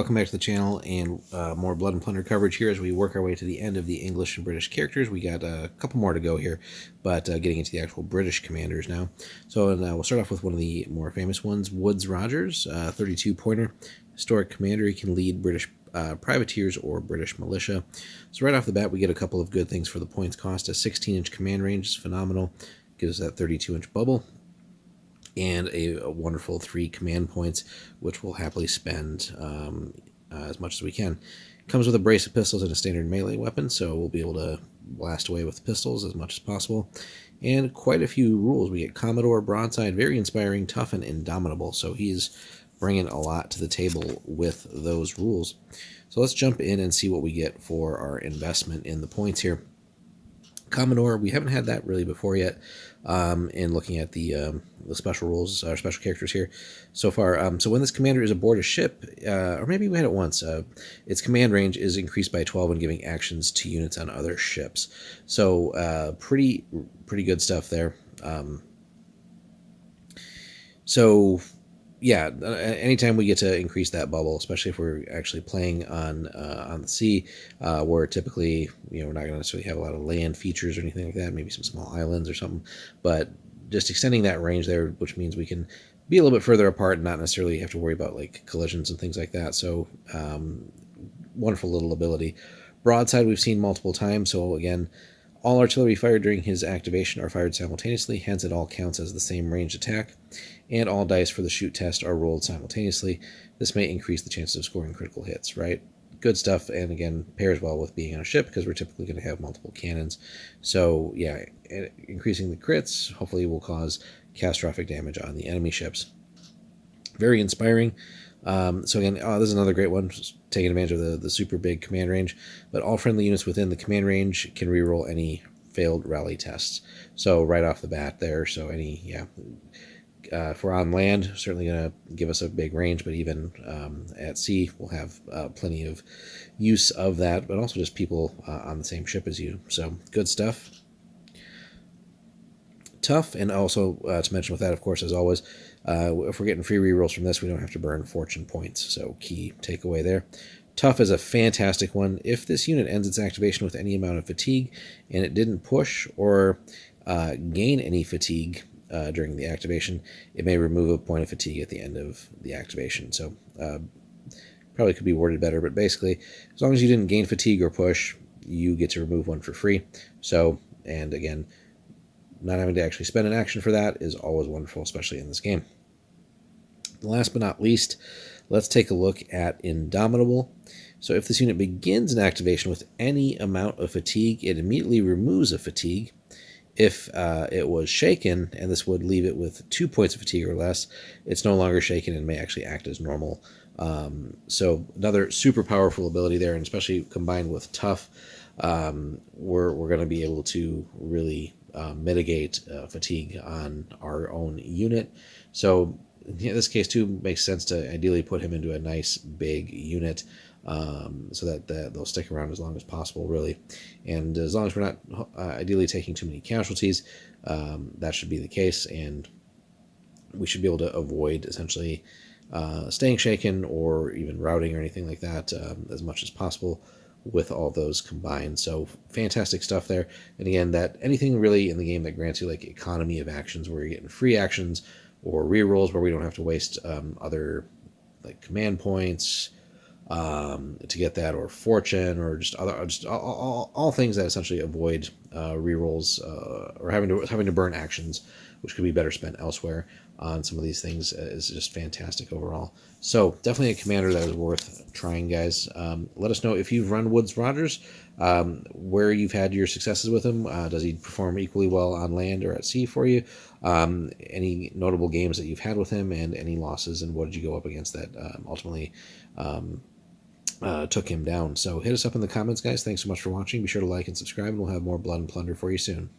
welcome back to the channel and more Blood and Plunder coverage here as we work our way to the end of the English and British characters. We got a couple more to go here, but getting into the actual British commanders now. So we'll start off with one of the more famous ones, Woodes Rogers, 32 pointer, historic commander. He can lead British privateers or British militia. So right off the bat, we get a couple of good things for the points cost. A 16-inch command range is phenomenal, gives that 32-inch bubble, and a wonderful 3 command points, which we'll happily spend as much as we can. Comes with a brace of pistols and a standard melee weapon, so we'll be able to blast away with pistols as much as possible. And quite a few rules. We get Commodore, Broadside, very inspiring, tough, and indomitable, so he's bringing a lot to the table with those rules. So let's jump in and see what we get for our investment in the points here. Commodore, we haven't had that really before yet in looking at the special rules, our special characters here so far. So when this commander is aboard a ship, or maybe we had it once, its command range is increased by 12 when giving actions to units on other ships. So pretty good stuff there. So yeah, anytime we get to increase that bubble, especially if we're actually playing on the sea, where typically we're not going to necessarily have a lot of land features or anything like that, maybe some small islands or something, but just extending that range there, which means we can be a little bit further apart and not necessarily have to worry about like collisions and things like that. So wonderful little ability. Broadside we've seen multiple times, so again, all artillery fired during his activation are fired simultaneously, hence it all counts as the same ranged attack, and all dice for the shoot test are rolled simultaneously. This may increase the chances of scoring critical hits, right? Good stuff, and again, pairs well with being on a ship because we're typically going to have multiple cannons. So yeah, increasing the crits hopefully will cause catastrophic damage on the enemy ships. Very inspiring. So again, this is another great one, just taking advantage of the super big command range, but all friendly units within the command range can reroll any failed rally tests. So right off the bat there, so if we're on land, certainly going to give us a big range, but even at sea, we'll have plenty of use of that, but also just people on the same ship as you. So good stuff. Tough, and also to mention with that, of course, as always, if we're getting free rerolls from this, we don't have to burn fortune points, so key takeaway there. Tough is a fantastic one. If this unit ends its activation with any amount of fatigue, and it didn't push or gain any fatigue during the activation, it may remove a point of fatigue at the end of the activation. So probably could be worded better, but basically, as long as you didn't gain fatigue or push, you get to remove one for free. So, and again, not having to actually spend an action for that is always wonderful, especially in this game. Last but not least, let's take a look at Indomitable. So if this unit begins an activation with any amount of fatigue, it immediately removes a fatigue. If it was shaken, and this would leave it with 2 points of fatigue or less, it's no longer shaken and may actually act as normal. So another super powerful ability there, and especially combined with Tough, we're going to be able to really mitigate fatigue on our own unit. So in this case too, makes sense to ideally put him into a nice big unit so that they'll stick around as long as possible, really. And as long as we're not ideally taking too many casualties, that should be the case, and we should be able to avoid essentially staying shaken or even routing or anything like that as much as possible with all those combined. So fantastic stuff there. And again, that anything really in the game that grants you like economy of actions, where you're getting free actions or rerolls where we don't have to waste other like command points to get that, or fortune, or just all things that essentially avoid rerolls or having to burn actions, which could be better spent elsewhere on some of these things, is just fantastic overall. So definitely a commander that is worth trying, guys. Let us know if you've run Woodes Rogers, where you've had your successes with him. Does he perform equally well on land or at sea for you? Any notable games that you've had with him, and any losses, and what did you go up against that ultimately took him down? So hit us up in the comments, guys. Thanks so much for watching. Be sure to like and subscribe, and we'll have more Blood and Plunder for you soon.